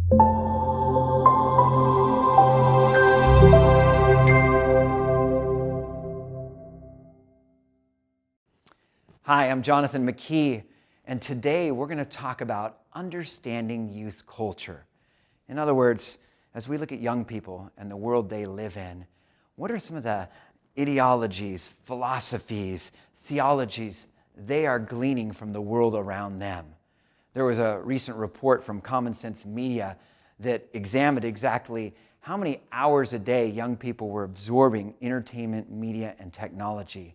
Hi, I'm Jonathan McKee, and today we're going to talk about understanding youth culture. In other words, as we look at young people and the world they live in, what are some of the ideologies, philosophies, theologies they are gleaning from the world around them? There was a recent report from Common Sense Media that examined exactly how many hours a day young people were absorbing entertainment, media, and technology.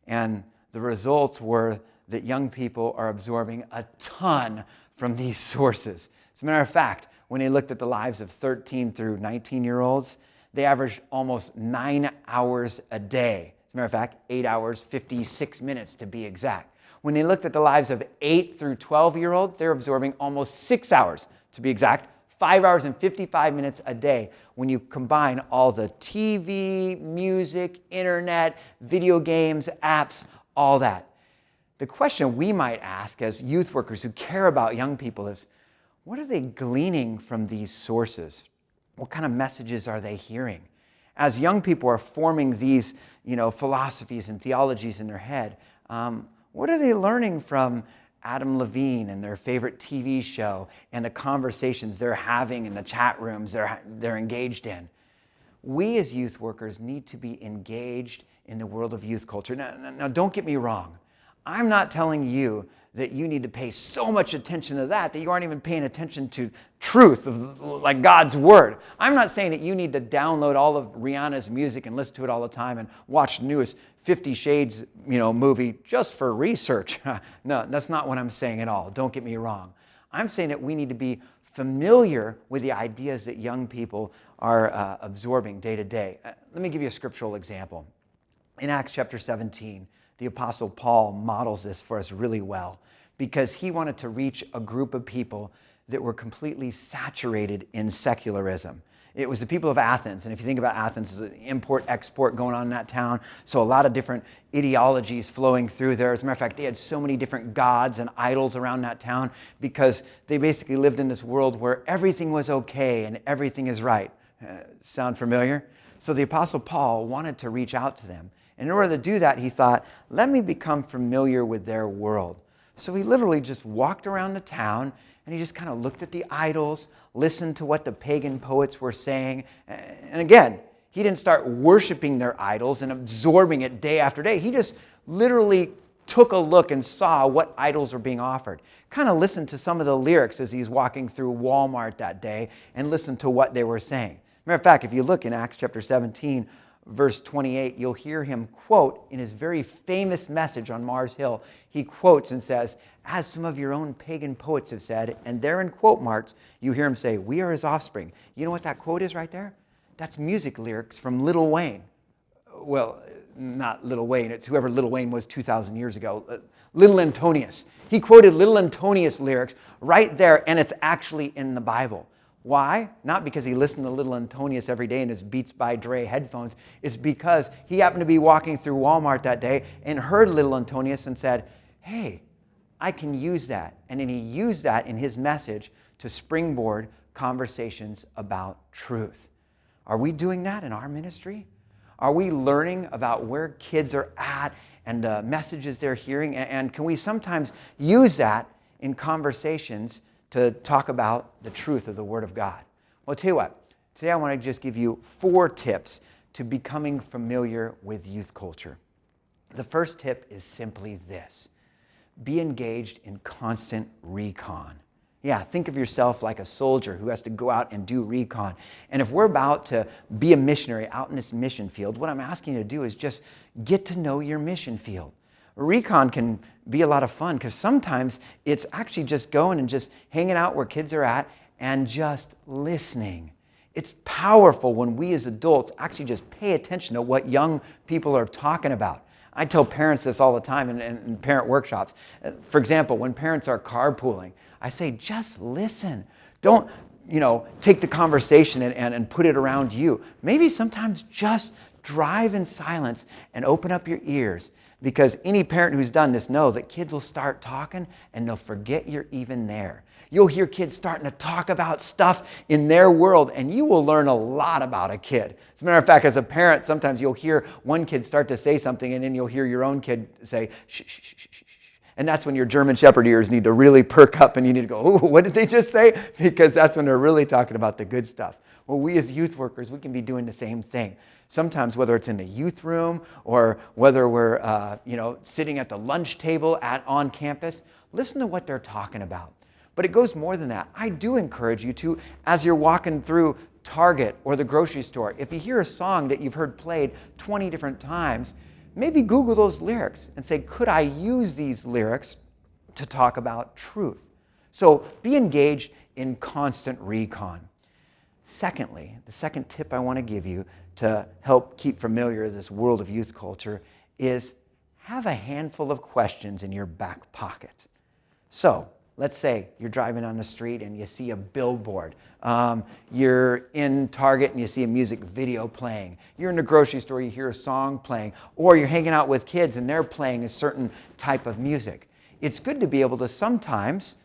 And the results were that young people are absorbing a ton from these sources. As a matter of fact, when they looked at the lives of 13 through 19-year-olds, they averaged almost 9 hours a day. As a matter of fact, 8 hours, 56 minutes to be exact. When they looked at the lives of 8 through 12-year-olds, they're absorbing almost 6 hours to be exact, 5 hours and 55 minutes a day when you combine all the TV, music, internet, video games, apps, all that. The question we might ask as youth workers who care about young people is, what are they gleaning from these sources? What kind of messages are they hearing? As young people are forming these, philosophies and theologies in their head, what are they learning from Adam Levine and their favorite TV show and the conversations they're having in the chat rooms they're engaged in? We as youth workers need to be engaged in the world of youth culture. Now, don't get me wrong. I'm not telling you that you need to pay so much attention to that you aren't even paying attention to truth, like God's Word. I'm not saying that you need to download all of Rihanna's music and listen to it all the time and watch the newest 50 Shades movie just for research. No, that's not what I'm saying at all. Don't get me wrong. I'm saying that we need to be familiar with the ideas that young people are absorbing day to day. Let me give you a scriptural example. In Acts chapter 17, the Apostle Paul models this for us really well because he wanted to reach a group of people that were completely saturated in secularism. It was the people of Athens, and if you think about Athens, there's an import-export going on in that town, so a lot of different ideologies flowing through there. As a matter of fact, they had so many different gods and idols around that town because they basically lived in this world where everything was okay and everything is right. Sound familiar? So the Apostle Paul wanted to reach out to them. And in order to do that, he thought, let me become familiar with their world. So he literally just walked around the town and he just kind of looked at the idols, listened to what the pagan poets were saying. And again, he didn't start worshiping their idols and absorbing it day after day. He just literally took a look and saw what idols were being offered. Kind of listened to some of the lyrics as he's walking through Walmart that day and listened to what they were saying. Matter of fact, if you look in Acts chapter 17, verse 28, you'll hear him quote in his very famous message on Mars Hill. He quotes and says, as some of your own pagan poets have said, and there in quote marks, you hear him say, we are his offspring. You know what that quote is right there? That's music lyrics from Lil Wayne. Well, not Lil Wayne, it's whoever Lil Wayne was 2,000 years ago. Little Antonius. He quoted Little Antonius lyrics right there, and it's actually in the Bible. Why? Not because he listened to Little Antonius every day in his Beats by Dre headphones. It's because he happened to be walking through Walmart that day and heard Little Antonius and said, hey, I can use that. And then he used that in his message to springboard conversations about truth. Are we doing that in our ministry? Are we learning about where kids are at and the messages they're hearing? And can we sometimes use that in conversations to talk about the truth of the Word of God? Well, I'll tell you what. Today I want to just give you 4 tips to becoming familiar with youth culture. The first tip is simply this. Be engaged in constant recon. Yeah, think of yourself like a soldier who has to go out and do recon. And if we're about to be a missionary out in this mission field, what I'm asking you to do is just get to know your mission field. Recon can be a lot of fun because sometimes it's actually just going and just hanging out where kids are at and just listening. It's powerful when we as adults actually just pay attention to what young people are talking about. I tell parents this all the time in parent workshops. For example, when parents are carpooling, I say, just listen. Don't, take the conversation and put it around you. Maybe sometimes just drive in silence and open up your ears. Because any parent who's done this knows that kids will start talking and they'll forget you're even there. You'll hear kids starting to talk about stuff in their world, and you will learn a lot about a kid. As a matter of fact, as a parent, sometimes you'll hear one kid start to say something, and then you'll hear your own kid say, shh, shh, shh, shh, shh. And that's when your German Shepherd ears need to really perk up, and you need to go, ooh, what did they just say? Because that's when they're really talking about the good stuff. Well, we as youth workers, we can be doing the same thing. Sometimes, whether it's in the youth room or whether we're sitting at the lunch table on campus, listen to what they're talking about. But it goes more than that. I do encourage you to, as you're walking through Target or the grocery store, if you hear a song that you've heard played 20 different times, maybe Google those lyrics and say, could I use these lyrics to talk about truth? So be engaged in constant recon. Secondly, the second tip I want to give you to help keep familiar with this world of youth culture is have a handful of questions in your back pocket. So let's say you're driving on the street and you see a billboard. You're in Target and you see a music video playing. You're in the grocery store, you hear a song playing. Or you're hanging out with kids and they're playing a certain type of music. It's good to be able to sometimes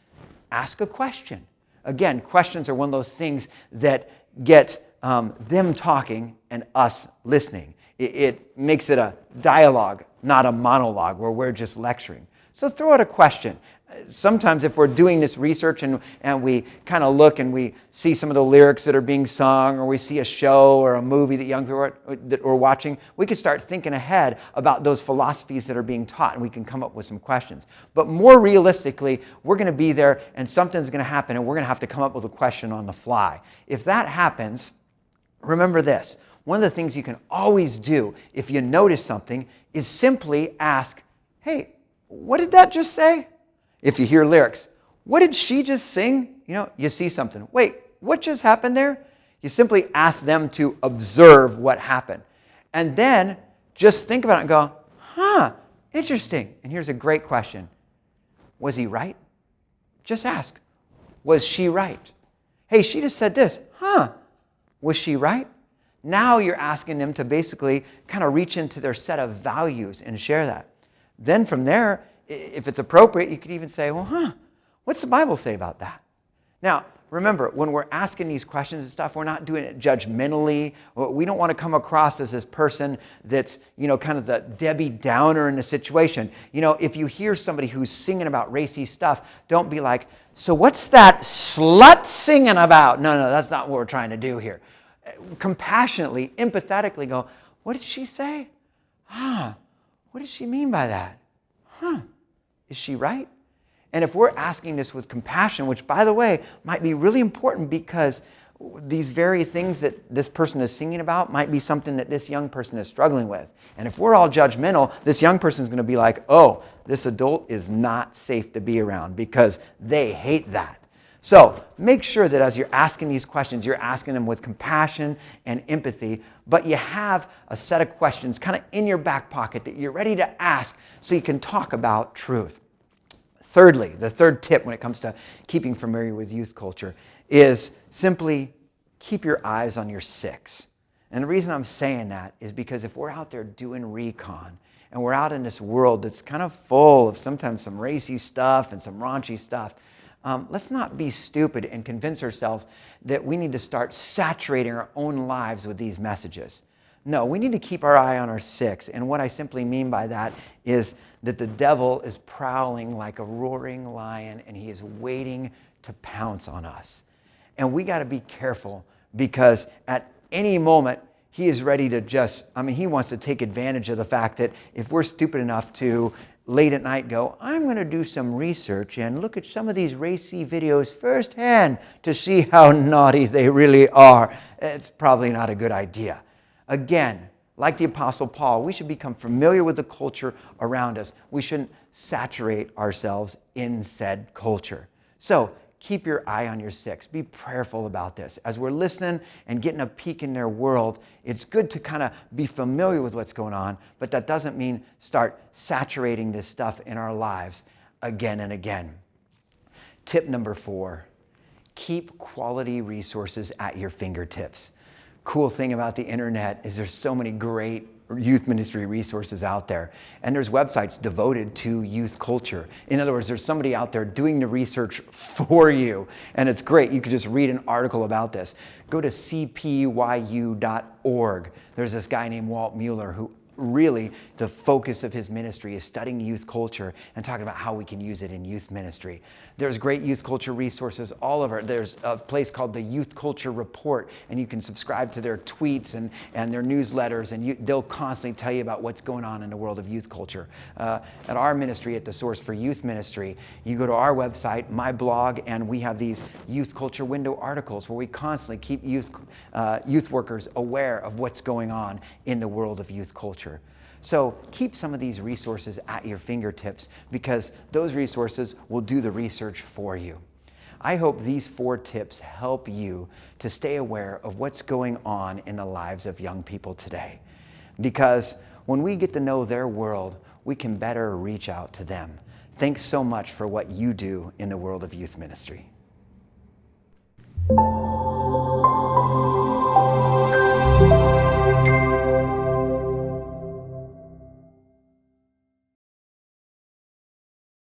ask a question. Again, questions are one of those things that get them talking and us listening. It makes it a dialogue, not a monologue where we're just lecturing. So throw out a question. Sometimes if we're doing this research and we kind of look and we see some of the lyrics that are being sung, or we see a show or a movie that young people are watching, we can start thinking ahead about those philosophies that are being taught, and we can come up with some questions. But more realistically, we're going to be there and something's going to happen and we're going to have to come up with a question on the fly. If that happens, remember this. One of the things you can always do if you notice something is simply ask, hey, what did that just say? If you hear lyrics, what did she just sing? You see something. Wait, what just happened there? You simply ask them to observe what happened. And then just think about it and go, interesting. And here's a great question. Was he right? Just ask, was she right? Hey, she just said this. Was she right? Now you're asking them to basically kind of reach into their set of values and share that. Then from there, if it's appropriate, you could even say, what's the Bible say about that? Now, remember, when we're asking these questions and stuff, we're not doing it judgmentally. We don't want to come across as this person that's, kind of the Debbie Downer in the situation. If you hear somebody who's singing about racy stuff, don't be like, so what's that slut singing about? No, that's not what we're trying to do here. Compassionately, empathetically go, what did she say? What does she mean by that? Is she right? And if we're asking this with compassion, which, by the way, might be really important because these very things that this person is singing about might be something that this young person is struggling with. And if we're all judgmental, this young person is going to be like, oh, this adult is not safe to be around because they hate that. So make sure that as you're asking these questions, you're asking them with compassion and empathy, but you have a set of questions kind of in your back pocket that you're ready to ask so you can talk about truth. Thirdly, the third tip when it comes to keeping familiar with youth culture is simply keep your eyes on your six. And the reason I'm saying that is because if we're out there doing recon and we're out in this world that's kind of full of sometimes some racy stuff and some raunchy stuff, let's not be stupid and convince ourselves that we need to start saturating our own lives with these messages. No, we need to keep our eye on our six. And what I simply mean by that is that the devil is prowling like a roaring lion and he is waiting to pounce on us. And we got to be careful because at any moment he is ready to he wants to take advantage of the fact that if we're stupid enough to late at night go, I'm going to do some research and look at some of these racy videos firsthand to see how naughty they really are. It's probably not a good idea. Again, like the Apostle Paul, we should become familiar with the culture around us. We shouldn't saturate ourselves in said culture. So keep your eye on your six. Be prayerful about this. As we're listening and getting a peek in their world, it's good to kind of be familiar with what's going on, but that doesn't mean start saturating this stuff in our lives again and again. Tip number 4, keep quality resources at your fingertips. Cool thing about the internet is there's so many great youth ministry resources out there. And there's websites devoted to youth culture. In other words, there's somebody out there doing the research for you. And it's great. You could just read an article about this. Go to cpyu.org. There's this guy named Walt Mueller who really the focus of his ministry is studying youth culture and talking about how we can use it in youth ministry. There's great youth culture resources all over. There's a place called the Youth Culture Report, and you can subscribe to their tweets and their newsletters, and they'll constantly tell you about what's going on in the world of youth culture. At our ministry, at the Source for Youth Ministry, you go to our website, my blog, and we have these youth culture window articles where we constantly keep youth workers aware of what's going on in the world of youth culture. So keep some of these resources at your fingertips because those resources will do the research for you. I hope these 4 tips help you to stay aware of what's going on in the lives of young people today. Because when we get to know their world, we can better reach out to them. Thanks so much for what you do in the world of youth ministry.